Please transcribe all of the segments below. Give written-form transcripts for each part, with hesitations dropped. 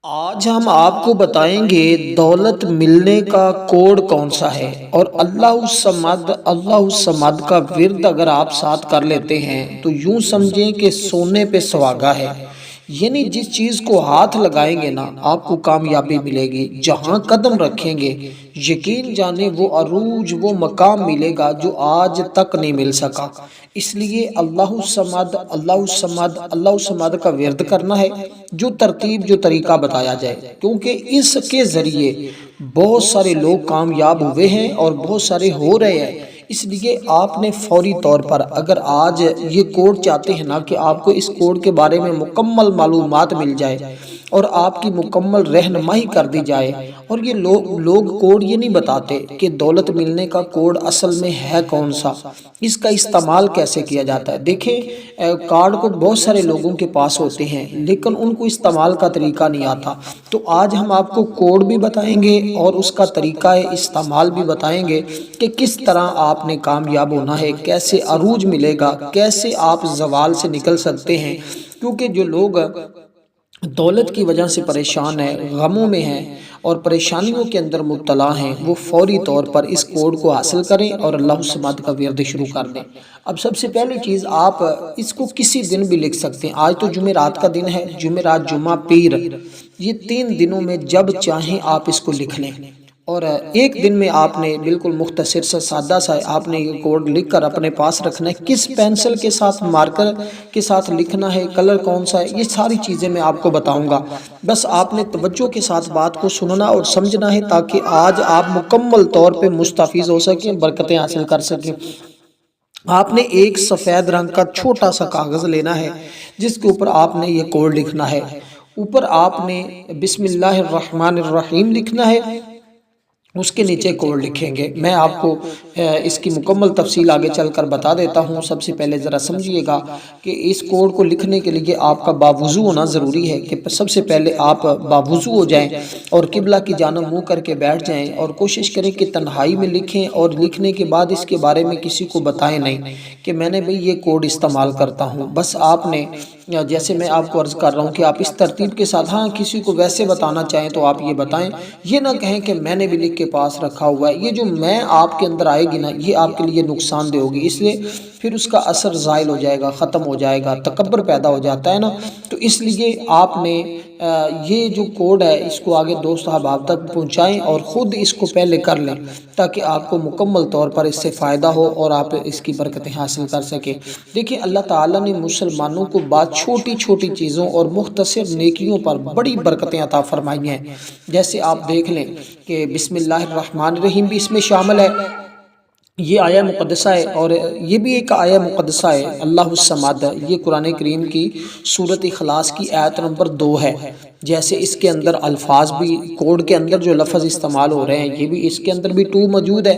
آج ہم آپ کو بتائیں گے دولت ملنے کا کوڈ کون سا ہے اور اللہ الصمد کا ورد اگر آپ ساتھ کر لیتے ہیں تو یوں سمجھیں کہ سونے پہ سہاگا ہے۔ یعنی جس چیز کو ہاتھ لگائیں گے نا آپ کو کامیابی ملے گی، جہاں قدم رکھیں گے یقین جانے وہ عروج وہ مقام ملے گا جو آج تک نہیں مل سکا۔ اس لیے اللہ الصمد کا ورد کرنا ہے، جو ترتیب جو طریقہ بتایا جائے، کیونکہ اس کے ذریعے بہت سارے لوگ کامیاب ہوئے ہیں اور بہت سارے ہو رہے ہیں۔ اس لیے آپ نے فوری طور پر اگر آج یہ کوڈ چاہتے ہیں نا کہ آپ کو اس کوڈ کے بارے میں مکمل معلومات مل جائے اور آپ کی مکمل رہنمائی کر دی جائے، اور یہ لوگ کوڈ یہ نہیں بتاتے کہ دولت ملنے کا کوڈ اصل میں ہے کون سا، اس کا استعمال کیسے کیا جاتا ہے۔ دیکھیں کارڈ کو بہت سارے لوگوں کے پاس ہوتے ہیں لیکن ان کو استعمال کا طریقہ نہیں آتا، تو آج ہم آپ کو کوڈ بھی بتائیں گے اور اس کا طریقہ استعمال بھی بتائیں گے کہ کس طرح آپ نے کامیاب ہونا ہے، کیسے عروج ملے گا، کیسے آپ زوال سے نکل سکتے ہیں۔ کیونکہ جو لوگ دولت کی وجہ سے پریشان ہیں، غموں میں ہیں اور پریشانیوں کے اندر مبتلا ہیں، وہ فوری طور پر اس کوڈ کو حاصل کریں اور اللہ الصمد کا ورد شروع کر دیں۔ اب سب سے پہلی چیز، آپ اس کو کسی دن بھی لکھ سکتے ہیں۔ آج تو جمعرات کا دن ہے، جمعرات، جمعہ، پیر، یہ 3 دنوں میں جب چاہیں آپ اس کو لکھ لیں، اور ایک دن میں آپ نے بالکل مختصر سا سادہ سا آپ نے یہ کوڈ لکھ کر اپنے پاس رکھنا ہے۔ کس پینسل کے ساتھ، مارکر کے ساتھ لکھنا ہے، کلر کون سا ہے، یہ ساری چیزیں میں آپ کو بتاؤں گا۔ بس آپ نے توجہ کے ساتھ بات کو سننا اور سمجھنا ہے تاکہ آج آپ مکمل طور پہ مستفیض ہو سکیں، برکتیں حاصل کر سکیں۔ آپ نے ایک سفید رنگ کا چھوٹا سا کاغذ لینا ہے جس کے اوپر آپ نے یہ کوڈ لکھنا ہے۔ اوپر آپ نے بسم اللہ الرحمن الرحیم لکھنا ہے، اس کے نیچے کوڈ لکھیں گے۔ میں آپ کو اس کی مکمل تفصیل آگے چل کر بتا دیتا ہوں۔ سب سے پہلے ذرا سمجھیے گا کہ اس کوڈ کو لکھنے کے لیے آپ کا باوضو ہونا ضروری ہے، کہ سب سے پہلے آپ باوضو ہو جائیں اور قبلہ کی جانب منہ کر کے بیٹھ جائیں، اور کوشش کریں کہ تنہائی میں لکھیں، اور لکھنے کے بعد اس کے بارے میں کسی کو بتائیں نہیں کہ میں نے بھئی یہ کوڈ استعمال کرتا ہوں۔ بس آپ نے جیسے میں آپ کو عرض کر رہا ہوں کہ آپ اس ترتیب کے ساتھ، ہاں کسی کو ویسے بتانا چاہیں تو آپ یہ بتائیں، یہ نہ کہیں کہ میں نے بھی لکھ کے پاس رکھا ہوا ہے۔ یہ جو میں آپ کے اندر آئے گی نا، یہ آپ کے لیے نقصان دہ ہوگی، اس لیے پھر اس کا اثر زائل ہو جائے گا، ختم ہو جائے گا، تکبر پیدا ہو جاتا ہے نا۔ تو اس لیے آپ نے یہ جو کوڈ ہے اس کو آگے دوست احباب تک پہنچائیں اور خود اس کو پہلے کر لیں تاکہ آپ کو مکمل طور پر اس سے فائدہ ہو اور آپ اس کی برکتیں حاصل کر سکیں۔ دیکھیں اللہ تعالیٰ نے مسلمانوں کو بعض چھوٹی چھوٹی چیزوں اور مختصر نیکیوں پر بڑی برکتیں عطا فرمائی ہیں۔ جیسے آپ دیکھ لیں کہ بسم اللہ الرحمن الرحیم بھی اس میں شامل ہے، یہ آیہ مقدسہ ہے، اور یہ بھی ایک آیہ مقدسہ ہے اللہ الصمد، یہ قرآن کریم کی سورۃ اخلاص کی آیت نمبر 2 ہے۔ جیسے اس کے اندر الفاظ بھی، کوڈ کے اندر جو لفظ استعمال ہو رہے ہیں یہ بھی اس کے اندر بھی 2 موجود ہے،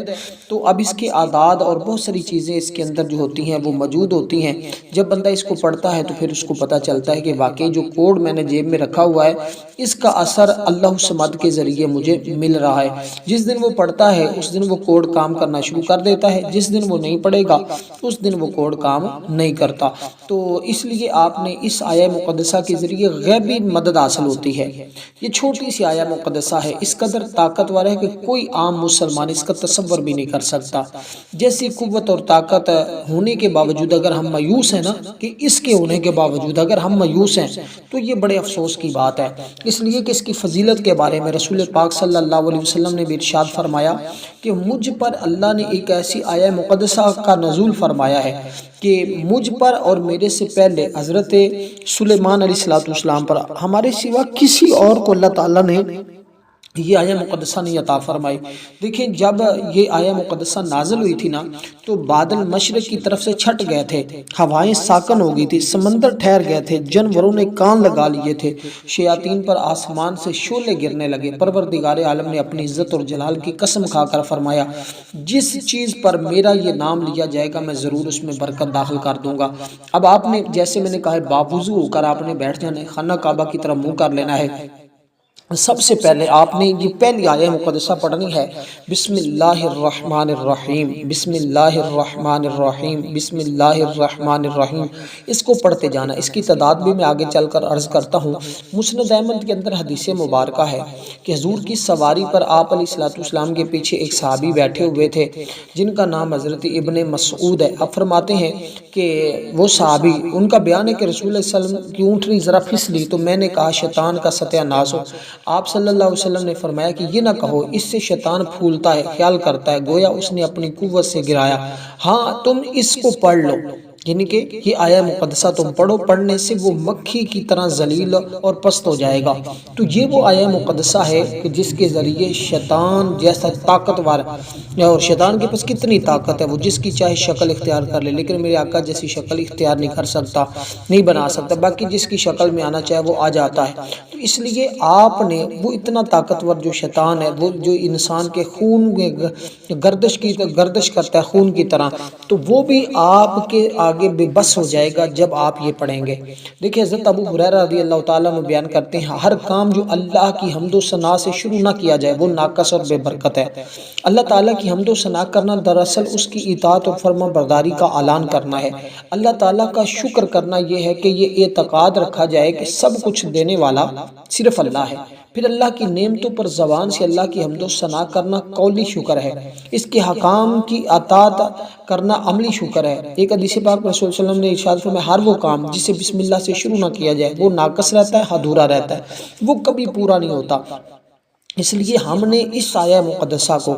تو اب اس کے اعداد اور بہت ساری چیزیں اس کے اندر جو ہوتی ہیں وہ موجود ہوتی ہیں۔ جب بندہ اس کو پڑھتا ہے تو پھر اس کو پتہ چلتا ہے کہ واقعی جو کوڈ میں نے جیب میں رکھا ہوا ہے اس کا اثر اللہ الصمد کے ذریعے مجھے مل رہا ہے۔ جس دن وہ پڑھتا ہے اس دن وہ کوڈ کام کرنا شروع کر دیتا ہے، جس دن وہ نہیں پڑھے گا اس دن وہ کوڈ کام نہیں کرتا۔ تو اس لیے آپ نے اس آیہ مقدسہ کے ذریعے غیبی مدد حاصل ہوتی ہے۔ یہ چھوٹی سی آیہ مقدسہ ہے، اس قدر طاقتور ہے کہ کوئی عام مسلمان اس کا تصور بھی نہیں کر سکتا۔ جیسی قوت اور طاقت ہونے کے باوجود اگر ہم مایوس ہیں نا، کہ اس کے ہونے کے باوجود اگر ہم مایوس ہیں تو یہ بڑے افسوس کی بات ہے۔ اس لیے کہ اس کی فضیلت کے بارے میں رسول پاک صلی اللہ علیہ وسلم نے بھی ارشاد فرمایا کہ مجھ پر اللہ نے ایک ایسی آیہ مقدسہ کا نزول فرمایا ہے کہ مجھ پر اور میرے سے پہلے حضرت سلیمان علیہ السلام پر، ہمارے سوا کسی اور کو اللہ تعالیٰ نے یہ آیہ مقدسہ نہیں عطا فرمائی۔ دیکھیں جب یہ آیہ مقدسہ نازل ہوئی تھی نا تو بادل مشرق کی طرف سے چھٹ گئے تھے، ہوائیں ساکن ہو گئی تھی، سمندر ٹھہر گئے تھے، جانوروں نے کان لگا لیے تھے، شیاطین پر آسمان سے شعلے گرنے لگے۔ پروردگار عالم نے اپنی عزت اور جلال کی قسم کھا کر فرمایا جس چیز پر میرا یہ نام لیا جائے گا میں ضرور اس میں برکت داخل کر دوں گا۔ اب آپ نے جیسے میں نے کہا باوضو ہو کر آپ نے بیٹھ جانا ہے، خانہ کعبہ کی طرف منہ کر لینا ہے، سب سے پہلے آپ نے یہ پہلی آیہ مقدسہ پڑھنی ہے، بسم اللہ الرحمن الرحیم، بسم اللہ الرحمن الرحیم، بسم اللہ الرحمن الرحیم، اس کو پڑھتے جانا۔ اس کی تعداد بھی میں آگے چل کر عرض کرتا ہوں۔ مسند احمد کے اندر حدیث مبارکہ ہے کہ حضور کی سواری پر آپ علیہ السلام کے پیچھے ایک صحابی بیٹھے ہوئے تھے جن کا نام حضرت ابن مسعود ہے۔ اب فرماتے ہیں کہ وہ صحابی، ان کا بیان ہے کہ رسول اللہ صلی اللہ علیہ وسلم کی اونٹنی ذرا پھسلی تو میں نے کہا شیطان کا ستیہ ناز ہو۔ آپ صلی اللہ علیہ وسلم نے فرمایا کہ یہ نہ کہو، اس سے شیطان پھولتا ہے، خیال کرتا ہے گویا اس نے اپنی قوت سے گرایا۔ ہاں تم اس کو پڑھ لو، یعنی کہ یہ آیہ مقدسہ تم پڑھو، پڑھنے سے وہ مکھی کی طرح ذلیل اور پست ہو جائے گا۔ تو یہ وہ آیہ مقدسہ ہے کہ جس کے ذریعے شیطان جیسا طاقتور، اور شیطان کے پاس کتنی طاقت ہے، وہ جس کی چاہے شکل اختیار کر لے، لیکن میرے آقا جیسی شکل اختیار نہیں کر سکتا، نہیں بنا سکتا، باقی جس کی شکل میں آنا چاہے وہ آ جاتا ہے۔ تو اس لیے آپ نے وہ اتنا طاقتور جو شیطان ہے، وہ جو انسان کے خون میں گردش کرتا ہے خون کی طرح، تو وہ بھی آپ کے آگے بے بس ہو جائے گا جب آپ یہ پڑھیں گے۔ دیکھیں حضرت ابو ہریرہ رضی اللہ تعالیٰ عنہ بیان کرتے ہیں، ہر کام جو اللہ کی حمد و ثنا سے شروع نہ کیا جائے وہ ناقص اور بے برکت ہے۔ اللہ تعالیٰ کی حمد و ثنا کرنا دراصل اس کی اطاعت اور فرما برداری کا اعلان کرنا ہے۔ اللہ تعالیٰ کا شکر کرنا یہ ہے کہ یہ اعتقاد رکھا جائے کہ سب کچھ دینے والا صرف اللہ ہے۔ پھر اللہ کی نعمتوں پر زبان سے اللہ کی حمد و ثنا کرنا قولی شکر ہے، اس کے حکام کی اطاعت کرنا عملی شکر ہے۔ ایک حدیث پاک رسول صلی اللہ علیہ وسلم نے ارشاد فرمایا، ہر وہ کام جسے بسم اللہ سے شروع نہ کیا جائے وہ ناقص رہتا ہے، ادھورا رہتا ہے، وہ کبھی پورا نہیں ہوتا۔ اس لیے ہم نے اس آیہ مقدسہ کو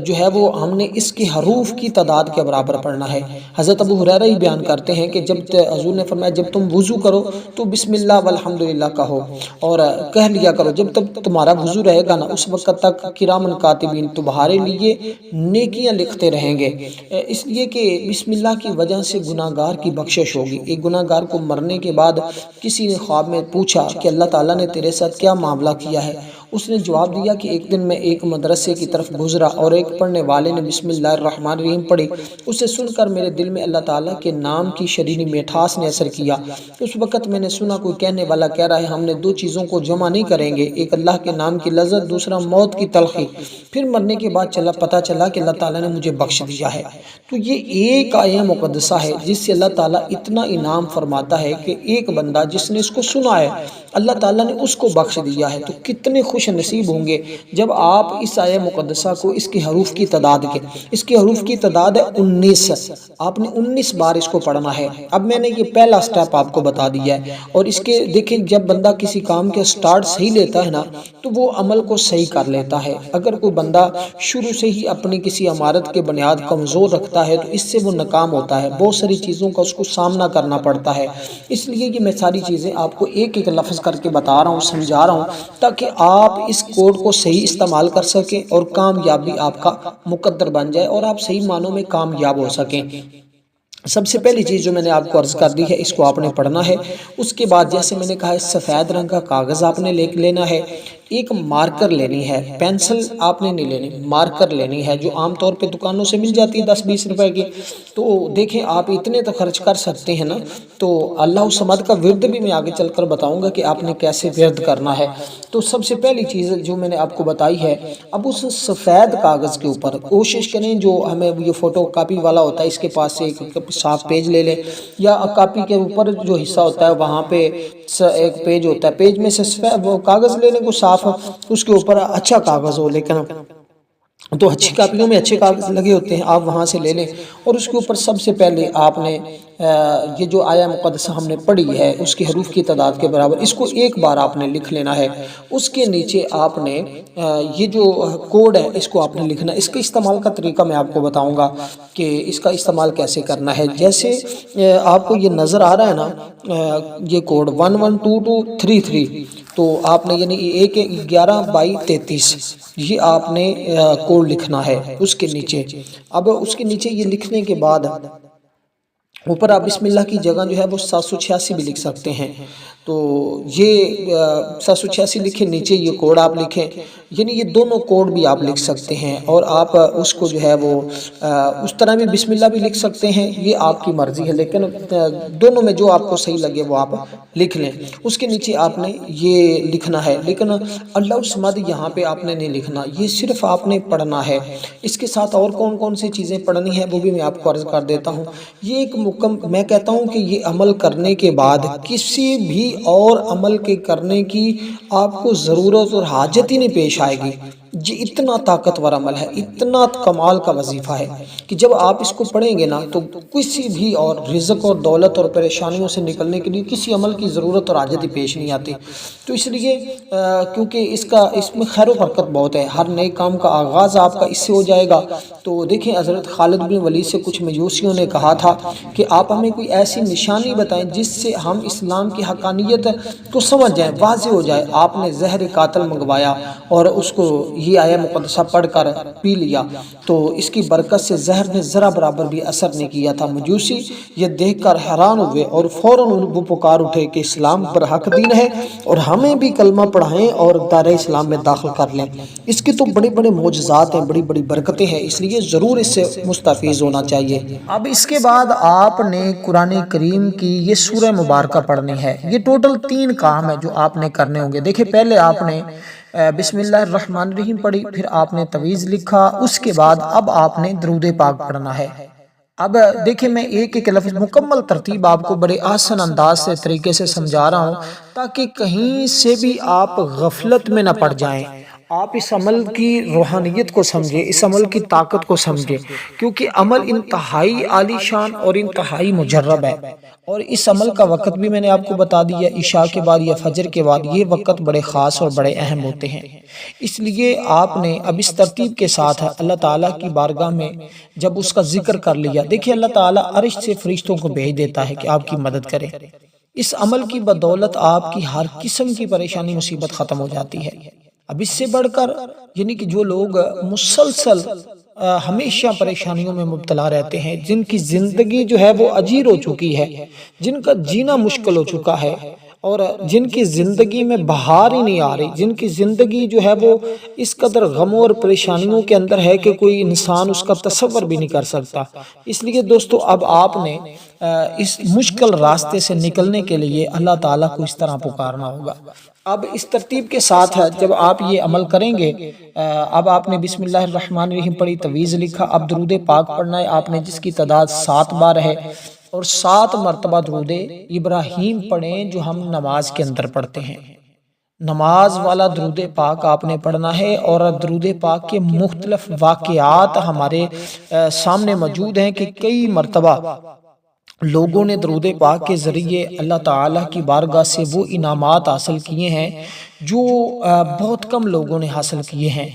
جو ہے وہ ہم نے اس کے حروف کی تعداد کے برابر پڑھنا ہے۔ حضرت ابو ہریرہ ہی بیان کرتے ہیں کہ جب حضور نے فرمایا جب تم وضو کرو تو بسم اللہ والحمدللہ کہو اور کہہ لیا کرو، جب تک تمہارا وضو رہے گا نا اس وقت تک کرامن کاتبین تمہارے لیے نیکیاں لکھتے رہیں گے، اس لیے کہ بسم اللہ کی وجہ سے گناہ گار کی بخشش ہوگی۔ ایک گناہ گار کو مرنے کے بعد کسی نے خواب میں پوچھا کہ اللہ تعالیٰ نے تیرے ساتھ کیا معاملہ کیا ہے؟ اس نے جواب دیا کہ ایک دن میں ایک مدرسے کی طرف گزرا اور ایک پڑھنے والے نے بسم اللہ الرحمن الرحیم پڑھی، اسے سن کر میرے دل میں اللہ تعالیٰ کے نام کی شرینی میٹھاس نے اثر کیا۔ اس وقت میں نے سنا کوئی کہنے والا کہہ رہا ہے ہم نے دو چیزوں کو جمع نہیں کریں گے، ایک اللہ کے نام کی لذت، دوسرا موت کی تلخی۔ پھر مرنے کے بعد پتہ چلا کہ اللہ تعالیٰ نے مجھے بخش دیا ہے۔ تو یہ ایک آیہ مقدسہ ہے جس سے اللہ تعالیٰ اتنا انعام فرماتا ہے کہ ایک بندہ جس نے اس کو سنا ہے اللہ تعالیٰ نے اس کو بخش دیا ہے۔ تو کتنے خوش نصیب ہوں گے جب آپ اس آیہ مقدسہ کو اس کے حروف کی تعداد کے، اس کے حروف کی تعداد ہے 19، آپ نے 19 بار اس کو پڑھنا ہے۔ اب میں نے یہ پہلا سٹیپ آپ کو بتا دیا ہے، اور اس کے دیکھیں جب بندہ کسی کام کے سٹارٹ صحیح لیتا ہے نا تو وہ عمل کو صحیح کر لیتا ہے۔ اگر کوئی بندہ شروع سے ہی اپنی کسی عمارت کے بنیاد کمزور رکھتا ہے تو اس سے وہ ناکام ہوتا ہے، بہت ساری چیزوں کا اس کو سامنا کرنا پڑتا ہے۔ اس لیے کہ میں ساری چیزیں آپ کو ایک ایک لفظ کر کے بتا رہا ہوں، سمجھا رہا ہوں تاکہ آپ اس کوڈ کو صحیح استعمال کر سکیں اور کامیابی آپ کا مقدر بن جائے اور آپ صحیح معنوں میں کامیاب ہو سکیں۔ سب سے پہلی چیز جو میں نے آپ کو عرض کر دی ہے اس کو آپ نے پڑھنا ہے۔ اس کے بعد جیسے میں نے کہا ہے سفید رنگ کا کاغذ آپ نے لینا ہے، ایک مارکر لینی ہے، پینسل آپ نے نہیں لینی، مارکر لینی ہے جو عام طور پہ دکانوں سے مل جاتی ہے 10-20 روپے کی۔ تو دیکھیں آپ اتنے تو خرچ کر سکتے ہیں نا، تو اللہ الصمد کا ورد بھی میں آگے چل کر بتاؤں گا کہ آپ نے کیسے ورد کرنا ہے۔ تو سب سے پہلی چیز جو میں نے آپ کو بتائی ہے، اب اس سفید کاغذ کے اوپر کوشش کریں جو ہمیں یہ فوٹو کاپی والا ہوتا ہے اس کے پاس سے ایک صاف پیج لے لیں، یا کاپی کے اوپر جو حصہ ہوتا ہے وہاں پہ ایک پیج ہوتا ہے، پیج میں سے وہ کاغذ لے لیں کو صاف، اس کے اوپر اچھا کاغذ ہو، لیکن تو اچھی کاپیوں میں اچھے کاغذ لگے ہوتے ہیں، آپ وہاں سے لے لیں اور اس کے اوپر سب سے پہلے آپ نے یہ جو آیہ مقدسہ ہم نے پڑھی ہے اس کے حروف کی تعداد کے برابر اس کو ایک بار آپ نے لکھ لینا ہے۔ اس کے نیچے آپ نے یہ جو کوڈ ہے اس کو آپ نے لکھنا ہے۔ اس کے استعمال کا طریقہ میں آپ کو بتاؤں گا کہ اس کا استعمال کیسے کرنا ہے۔ جیسے آپ کو یہ نظر آ رہا ہے نا یہ کوڈ 112233، تو آپ نے یعنی 11/33 یہ آپ نے کوڈ لکھنا ہے اس کے نیچے۔ اب اس کے نیچے یہ لکھنے کے بعد اوپر آپ بسم اللہ کی جگہ جو ہے وہ 786 بھی لکھ سکتے ہیں۔ تو تو یہ 786 لکھیں، نیچے یہ کوڈ آپ لکھیں، یعنی یہ دونوں کوڈ بھی آپ لکھ سکتے ہیں، اور آپ اس کو جو ہے وہ اس طرح بھی بسم اللہ بھی لکھ سکتے ہیں، یہ آپ کی مرضی ہے، لیکن دونوں میں جو آپ کو صحیح لگے وہ آپ لکھ لیں۔ اس کے نیچے آپ نے یہ لکھنا ہے، لیکن اللہ الصمد یہاں پہ آپ نے نہیں لکھنا، یہ صرف آپ نے پڑھنا ہے۔ اس کے ساتھ اور کون کون سی چیزیں پڑھنی ہے وہ بھی میں آپ کو عرض کر دیتا ہوں۔ یہ ایک میں کہتا ہوں کہ یہ عمل کرنے کے بعد کسی بھی اور عمل کے کرنے کی آپ کو ضرورت اور حاجت ہی نہیں پیش آئے گی۔ یہ اتنا طاقتور عمل ہے، اتنا کمال کا وظیفہ ہے کہ جب آپ اس کو پڑھیں گے نا تو کسی بھی اور رزق اور دولت اور پریشانیوں سے نکلنے کے لیے کسی عمل کی ضرورت اور حاجت ہی پیش نہیں آتی۔ تو اس لیے کیونکہ اس میں خیر و برکت بہت ہے، ہر نئے کام کا آغاز آپ کا اس سے ہو جائے گا۔ تو دیکھیں حضرت خالد بن ولید سے کچھ مجوسیوں نے کہا تھا کہ آپ ہمیں کوئی ایسی نشانی بتائیں جس سے ہم اسلام کی حقانیت کو سمجھ جائیں، واضح ہو جائے۔ آپ نے زہر قاتل منگوایا اور اس کو یہ آیہ مقدسہ پڑھ کر پی لیا، تو اس کی برکت سے زہر نے ذرا برابر بھی اثر نہیں کیا تھا۔ مجوسی یہ دیکھ کر حیران ہوئے اور فوراً وہ پکار اٹھے کہ اسلام پر حق دین ہے اور ہمیں بھی کلمہ پڑھائیں اور دار اسلام میں داخل کر لیں۔ اس کی تو بڑے بڑے معجزات ہیں، بڑی بڑی برکتیں ہیں، اس لیے ضرور اس سے مستفیض ہونا چاہیے۔ اب اس کے بعد آپ نے قرآن کریم کی یہ سورہ مبارکہ پڑھنی ہے۔ یہ ٹوٹل 3 کام ہے جو آپ نے کرنے ہوں گے۔ دیکھیں پہلے آپ نے بسم اللہ الرحمن الرحیم پڑھی، پھر آپ نے تویز لکھا، اس کے بعد اب آپ نے درود پاک پڑھنا ہے۔ اب دیکھیں میں ایک ایک لفظ مکمل ترتیب آپ کو بڑے آسان انداز سے طریقے سے سمجھا رہا ہوں تاکہ کہیں سے بھی آپ غفلت میں نہ پڑ جائیں، آپ اس عمل کی روحانیت کو سمجھیں، اس عمل کی طاقت کو سمجھیں، کیونکہ عمل انتہائی عالی شان اور انتہائی مجرب ہے۔ اور اس عمل کا وقت بھی میں نے آپ کو بتا دیا، عشاء کے بعد یا فجر کے بعد، یہ وقت بڑے خاص اور بڑے اہم ہوتے ہیں۔ اس لیے آپ نے اب اس ترتیب کے ساتھ اللہ تعالیٰ کی بارگاہ میں جب اس کا ذکر کر لیا، دیکھیں اللہ تعالیٰ عرش سے فرشتوں کو بھیج دیتا ہے کہ آپ کی مدد کریں۔ اس عمل کی بدولت آپ کی ہر قسم کی پریشانی مصیبت ختم ہو جاتی ہے۔ اب اس سے بڑھ کر یعنی کہ جو لوگ مسلسل ہمیشہ پریشانیوں میں مبتلا رہتے ہیں، جن کی زندگی جو ہے وہ اجیر ہو چکی ہے، جن کا جینا مشکل ہو چکا ہے، اور جن کی زندگی میں بہار ہی نہیں آ رہی، جن کی زندگی جو ہے وہ اس قدر غموں اور پریشانیوں کے اندر ہے کہ کوئی انسان اس کا تصور بھی نہیں کر سکتا۔ اس لیے دوستو اب آپ نے اس مشکل راستے سے نکلنے کے لیے اللہ تعالیٰ کو اس طرح پکارنا ہوگا۔ اب اس ترتیب کے ساتھ جب آپ یہ عمل کریں گے، اب آپ نے بسم اللہ الرحمن الرحیم پڑھی، تویز لکھا، اب درود پاک پڑھنا ہے آپ نے، جس کی تعداد 7 بار ہے، اور 7 مرتبہ درود ابراہیم پڑھیں جو ہم نماز کے اندر پڑھتے ہیں۔ نماز والا درود پاک آپ نے پڑھنا ہے، اور درود پاک کے مختلف واقعات ہمارے سامنے موجود ہیں کہ کئی مرتبہ لوگوں نے درود پاک کے ذریعے اللہ تعالیٰ کی بارگاہ سے وہ انعامات حاصل کیے ہیں جو بہت کم لوگوں نے حاصل کیے ہیں۔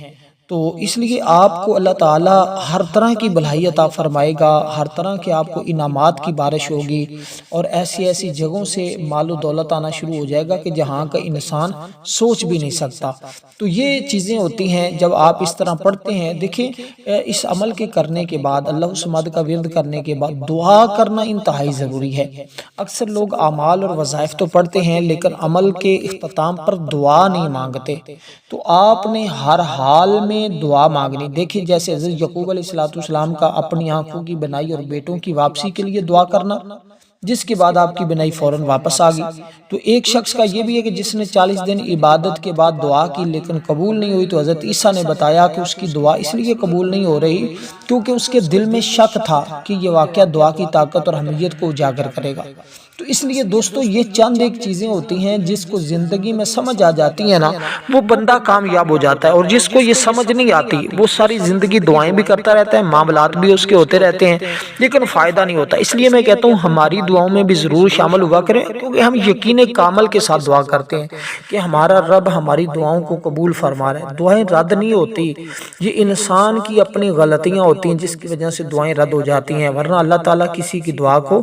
تو اس لیے آپ کو اللہ تعالیٰ ہر طرح کی بھلائی عطا فرمائے گا، ہر طرح کے آپ کو انعامات کی بارش ہوگی، اور ایسی ایسی جگہوں سے مال و دولت آنا شروع ہو جائے گا کہ جہاں کا انسان سوچ بھی نہیں سکتا۔ تو یہ چیزیں ہوتی ہیں جب آپ اس طرح پڑھتے ہیں۔ دیکھیں اس عمل کے کرنے کے بعد، اللہ الصمد کا ورد کرنے کے بعد دعا کرنا انتہائی ضروری ہے۔ اکثر لوگ اعمال اور وظائف تو پڑھتے ہیں لیکن عمل کے اختتام پر دعا نہیں مانگتے، تو آپ نے ہر حال میں دعا مانگنی۔ دیکھیں جیسے حضرت یعقوب علیہ السلام کا اپنی آنکھوں کی بنائی اور بیٹوں کی واپسی کے لیے دعا کرنا، جس کے بعد آپ کی بنائی فوراً واپس آ گئی۔ تو ایک شخص کا یہ بھی ہے کہ جس نے 40 دن عبادت کے بعد دعا کی لیکن قبول نہیں ہوئی، تو حضرت عیسیٰ نے بتایا کہ اس کی دعا اس لیے قبول نہیں ہو رہی کیونکہ اس کے دل میں شک تھا کہ یہ واقعہ دعا کی طاقت اور اہمیت کو اجاگر کرے گا۔ تو اس لیے دوستو یہ چند ایک چیزیں ہوتی ہیں جس کو زندگی میں سمجھ آ جاتی ہیں نا، وہ بندہ کامیاب ہو جاتا ہے، اور جس کو یہ سمجھ نہیں آتی وہ ساری زندگی دعائیں بھی کرتا رہتا ہے، معاملات بھی اس کے ہوتے رہتے ہیں لیکن فائدہ نہیں ہوتا۔ اس لیے میں کہتا ہوں ہماری دعاؤں میں بھی ضرور شامل ہوا کریں، کیونکہ ہم یقین کامل کے ساتھ دعا کرتے ہیں کہ ہمارا رب ہماری دعاؤں کو قبول فرما رہا ہے۔ دعائیں رد نہیں ہوتی، یہ انسان کی اپنی غلطیاں ہوتی ہیں جس کی وجہ سے دعائیں رد ہو جاتی ہیں، ورنہ اللہ تعالیٰ کسی کی دعا کو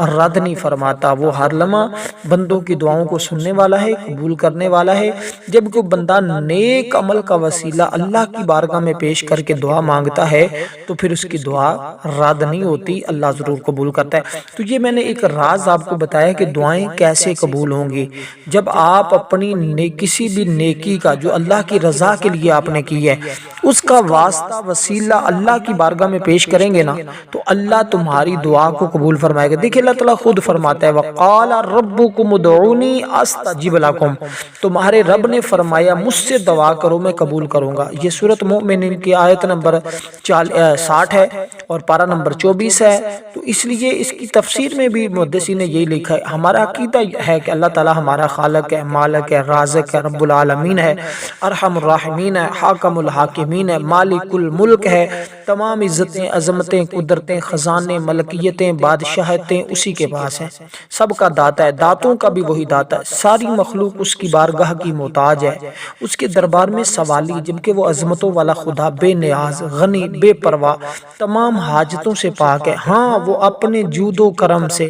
رد نہیں فرماتے۔ فرماتا وہ ہر لمحہ بندوں کی دعاؤں کو سننے والا ہے، قبول کرنے والا ہے۔ جب کوئی بندہ نیک عمل کا وسیلہ اللہ کی بارگاہ میں پیش کر کے دعا مانگتا ہے تو پھر اس کی دعا رد نہیں ہوتی، اللہ ضرور قبول کرتا ہے۔ تو یہ میں نے ایک راز آپ کو بتایا کہ دعائیں کیسے قبول ہوں گی۔ جب آپ اپنی کسی بھی نیکی کا جو اللہ کی رضا کے لیے آپ نے کی ہے اس کا واسطہ وسیلہ اللہ کی بارگاہ میں پیش کریں گے نا تو اللہ تمہاری دعا کو قبول فرمائے گا۔ دیکھیں اللہ تعالیٰ خود فرماتا ہے وَقَالَ رَبُّكُمُ ادْعُونِي أَسْتَجِبْ لَكُمْ، تمہارے رب نے فرمایا مجھ سے دعا کرو میں قبول کروں گا۔ یہ سورۃ مومنین کی آیت نمبر 60 ہے اور پارہ نمبر 24 ہے۔ تو اس لیے اس کی تفسیر میں بھی محدثین نے یہی لکھا ہے، ہمارا عقیدہ ہے کہ اللہ تعالیٰ ہمارا خالق ہے، مالک ہے، رازق ہے، رب العالمین ہے، ارحم الراحمین ہے، حاکم الحاکمین ہے، مالک الملک ہے، تمام عزتیں، عظمتیں، قدرتیں، خزانے، ملکیتیں، بادشاہتیں اسی کے پاس ہیں، سب کا داتا ہے، داتوں کا بھی وہی داتا ہے، ساری مخلوق اس کی بارگاہ کی محتاج ہے، اس کے دربار میں سوالی، جبکہ وہ عظمتوں والا خدا بے نیاز، غنی، بے پرواہ، تمام حاجتوں سے پاک ہے۔ ہاں وہ اپنے جود و کرم سے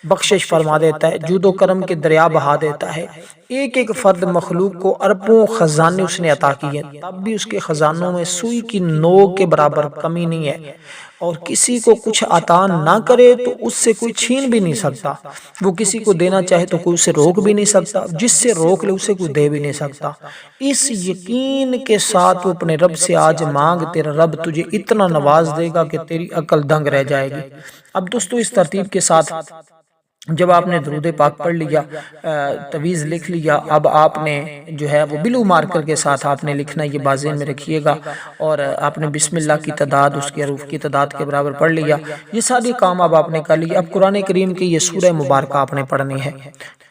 بخشش فرما دیتا ہے، جود و کرم کے دریا بہا دیتا ہے، ایک ایک فرد مخلوق کو اربوں خزانے اس نے عطا کیے، تب بھی اس کے خزانوں میں سوئی کی نوک کے برابر کمی نہیں ہے، اور کسی کو کچھ عطا نہ کرے تو اس سے کوئی چھین بھی نہیں سکتا، وہ کسی کو دینا چاہے تو کوئی اسے روک بھی نہیں سکتا، جس سے روک لے اسے کوئی دے بھی نہیں سکتا۔ اس یقین کے ساتھ وہ اپنے رب سے آج مانگ، تیرا رب تجھے اتنا نواز دے گا کہ تیری عقل دنگ رہ جائے گی۔ اب دوستو اس ترتیب کے ساتھ جب آپ نے درود پاک پڑھ لیا، تویز لکھ لیا، اب آپ نے جو ہے وہ بلو مارکر کے ساتھ آپ نے لکھنا، یہ بازین میں رکھیے گا، اور آپ نے بسم اللہ کی تعداد اس کے حروف کی تعداد کے برابر پڑھ لیا۔ یہ سارے کام اب آپ نے کر لیا۔ اب قرآن کریم کی یہ سورہ مبارکہ آپ نے پڑھنی ہے۔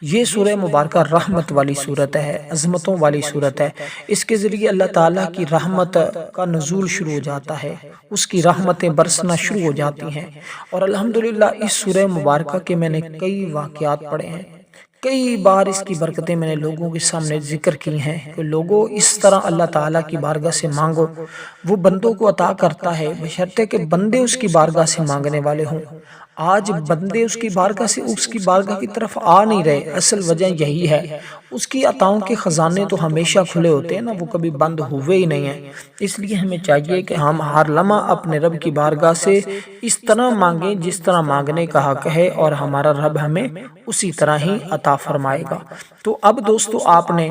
یہ سورہ مبارکہ رحمت والی صورت ہے، عظمتوں والی صورت ہے۔ اس کے ذریعے اللہ تعالیٰ کی رحمت کا نزول شروع ہو جاتا ہے، اس کی رحمتیں برسنا شروع ہو جاتی ہیں، اور الحمدللہ اس سورہ مبارکہ کے میں نے کئی واقعات پڑھے ہیں، کئی بار اس کی برکتیں میں نے لوگوں کے سامنے ذکر کی ہیں کہ لوگوں اس طرح اللہ تعالیٰ کی بارگاہ سے مانگو، وہ بندوں کو عطا کرتا ہے، بشرطے کہ بندے اس کی بارگاہ سے مانگنے والے ہوں۔ آج بندے اس کی بارگاہ کی طرف آ نہیں رہے، اصل وجہ یہی ہے، اس کی عطاؤں کے خزانے تو ہمیشہ کھلے ہوتے ہیں نا، وہ کبھی بند ہوئے ہی نہیں ہیں۔ اس لیے ہمیں چاہیے کہ ہم ہر لمحہ اپنے رب کی بارگاہ سے اس طرح مانگیں جس طرح مانگنے کا حق ہے، اور ہمارا رب ہمیں اسی طرح ہی عطا فرمائے گا۔ تو اب دوستو آپ نے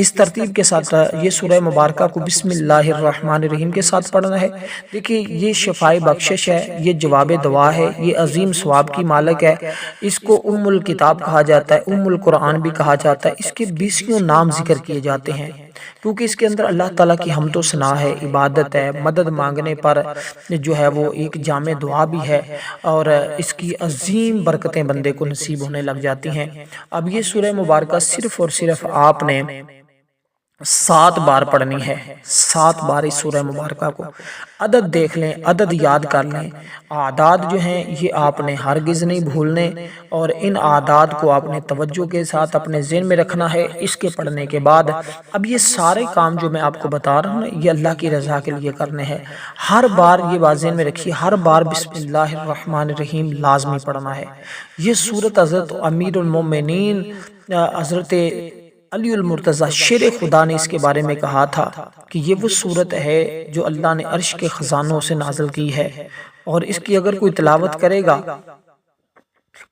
اس ترتیب کے ساتھ یہ سورہ مبارکہ کو بسم اللہ الرحمن الرحیم کے ساتھ پڑھنا ہے۔ دیکھیں یہ شفائے بخشش ہے، یہ جواب دعا ہے، یہ عظیم ثواب کی مالک ہے، اس کو ام الکتاب کہا جاتا ہے، ام القرآن بھی کہا جاتا ہے، اس کے 20 نام ذکر کیے جاتے ہیں، کیونکہ اس کے اندر اللہ تعالیٰ کی حمد و ثنا ہے، عبادت ہے، مدد مانگنے پر جو ہے وہ ایک جامع دعا بھی ہے، اور اس کی عظیم برکتیں بندے کو نصیب ہونے لگ جاتی ہیں۔ اب یہ سورہ مبارکہ صرف اور صرف آپ نے 7 بار پڑھنی ہے، 7 بار اس سورہ مبارکہ کو۔ عدد دیکھ لیں، عدد یاد کر لیں، اعداد جو ہیں یہ آپ نے ہرگز نہیں بھولنے، اور ان اعداد کو آپ نے توجہ کے ساتھ اپنے ذہن میں رکھنا ہے۔ اس کے پڑھنے کے بعد اب یہ سارے کام جو میں آپ کو بتا رہا ہوں نا، یہ اللہ کی رضا کے لیے کرنے ہیں۔ ہر بار یہ بات ذہن میں رکھیے، ہر بار بسم اللہ الرحمن الرحیم لازمی پڑھنا ہے۔ یہ سورت حضرت امیر المومنین حضرت علی المرتضیٰ شیر خدا نے اس کے بارے میں کہا تھا کہ یہ وہ سورت ہے جو اللہ نے عرش کے خزانوں سے نازل کی ہے، اور اس کی اگر کوئی تلاوت کرے گا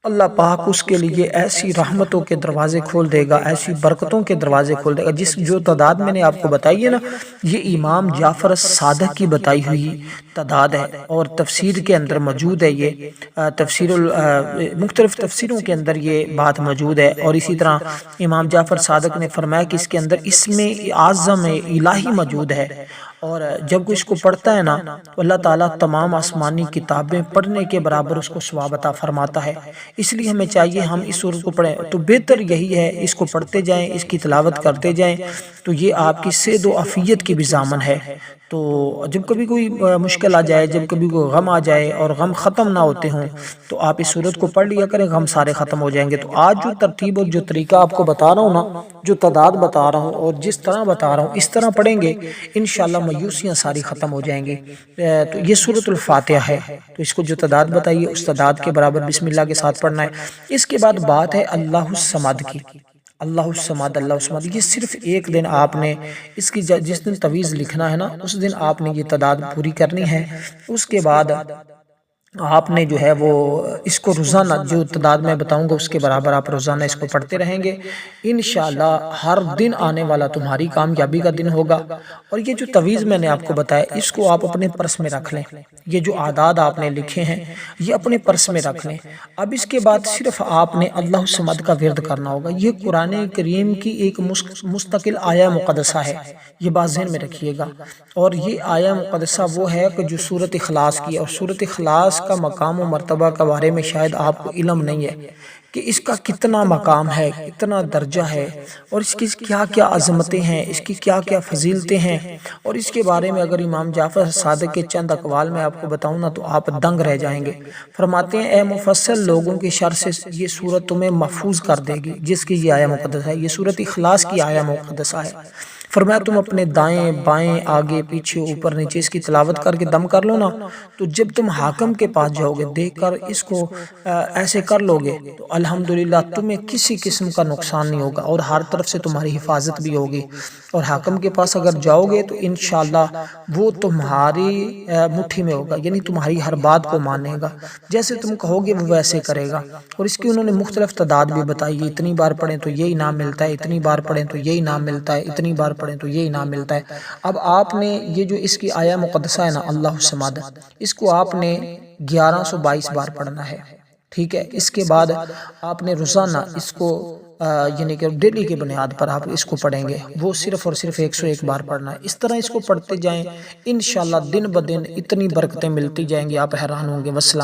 اللہ پاک اس کے لیے ایسی رحمتوں کے دروازے کھول دے گا، ایسی برکتوں کے دروازے کھول دے گا، جو تعداد میں نے آپ کو بتائی ہے نا، یہ امام جعفر صادق کی بتائی ہوئی تعداد ہے، اور تفسیر کے اندر موجود ہے، یہ مختلف تفسیروں کے اندر یہ بات موجود ہے، اور اسی طرح امام جعفر صادق نے فرمایا کہ اس کے اندر اسم اعظم الہی موجود ہے، اور جب کوئی اس کو پڑھتا ہے نا تو اللہ تعالیٰ تمام آسمانی کتابیں پڑھنے کے برابر اس کو ثواب عطا فرماتا ہے۔ اس لیے ہمیں چاہیے ہم اس سورت کو پڑھیں، تو بہتر یہی ہے اس کو پڑھتے جائیں، اس کی تلاوت کرتے جائیں، تو یہ آپ کی صحت و عافیت کی بھی ضامن ہے۔ تو جب کبھی کوئی مشکل مشکل آ جائے، جب کبھی کوئی غم آ جائے اور غم ختم نہ ہوتے ہوں تو آپ اس صورت کو پڑھ لیا کریں، غم سارے ختم ہو جائیں گے۔ تو آج جو ترتیب اور جو طریقہ آپ کو بتا رہا ہوں نا، جو تعداد بتا رہا ہوں اور جس طرح بتا رہا ہوں، اس طرح پڑھیں گے انشاءاللہ مایوسیاں ساری ختم ہو جائیں گی۔ تو یہ سورۃ الفاتحہ ہے، تو اس کو جو تعداد بتائیے اس تعداد کے برابر بسم اللہ کے ساتھ پڑھنا ہے۔ اس کے بعد بات ہے اللہ الصمد کی۔ اللہ الصمد، اللہ الصمد، یہ صرف ایک دن آپ نے اس کی جس دن تعویذ لکھنا ہے نا، اس دن آپ نے یہ تعداد پوری کرنی ہے۔ اس کے بعد آپ نے جو ہے وہ اس کو روزانہ جو تعداد میں بتاؤں گا اس کے برابر آپ روزانہ اس کو پڑھتے رہیں گے، انشاءاللہ ہر دن آنے والا تمہاری کامیابی کا دن ہوگا۔ اور یہ جو تعویذ میں نے آپ کو بتایا اس کو آپ اپنے پرس میں رکھ لیں، یہ جو اعداد آپ نے لکھے ہیں یہ اپنے پرس میں رکھ لیں۔ اب اس کے بعد صرف آپ نے اللہ الصمد کا ورد کرنا ہوگا۔ یہ قرآن کریم کی ایک مستقل آیہ مقدسہ ہے، یہ بات ذہن میں رکھیے گا۔ اور یہ آیہ مقدسہ وہ ہے کہ جو سورۃ اخلاص کی ہے، اور سورۃ اخلاص کا مقام و مرتبہ کے بارے میں شاید آپ کو علم نہیں ہے کہ اس کا کتنا مقام ہے، کتنا درجہ ہے، اور اس کی کیا کیا عظمتیں ہیں، اس کی کیا کیا فضیلتیں ہیں۔ اور اس کے بارے میں اگر امام جعفر صادق کے چند اقوال میں آپ کو بتاؤں نا تو آپ دنگ رہ جائیں گے۔ فرماتے ہیں اے مفصل لوگوں کی شر سے یہ سورت تمہیں محفوظ کر دے گی، جس کی یہ آیہ مقدسہ ہے، یہ سورۃ اخلاص کی آیہ مقدسہ ہے۔ فرمایا تم اپنے دائیں بائیں آگے پیچھے اوپر نیچے اس کی تلاوت کر کے دم کر لو نا، تو جب تم حاکم کے پاس جاؤ گے دیکھ کر اس کو ایسے کر لو گے تو الحمدللہ تمہیں کسی قسم کا نقصان نہیں ہوگا اور ہر طرف سے تمہاری حفاظت بھی ہوگی۔ اور حاکم کے پاس اگر جاؤ گے تو انشاءاللہ وہ تمہاری مٹھی میں ہوگا، یعنی تمہاری ہر بات کو مانے گا، جیسے تم کہو گے وہ ویسے کرے گا۔ اور اس کی انہوں نے مختلف تعداد بھی بتائی ہے، اتنی بار پڑھیں تو یہ انعام ملتا ہے، اتنی بار پڑھیں تو یہ انعام ملتا ہے، اتنی بار پڑھیں تو یہ انعام ملتا ہے۔ اب آپ نے یہ جو اس کی آیہ مقدسہ ہے نا اللہ الصمد، اس کو آپ نے 1122 بار پڑھنا ہے، ٹھیک ہے۔ اس کے بعد آپ نے روزانہ اس کو یعنی کہ ڈیلی کے بنیاد پر آپ اس کو پڑھیں گے، وہ صرف اور صرف 101 بار پڑھنا ہے۔ اس طرح اس کو پڑھتے جائیں، انشاءاللہ دن بدن اتنی برکتیں ملتی جائیں گی آپ حیران ہوں گے۔ والسلام۔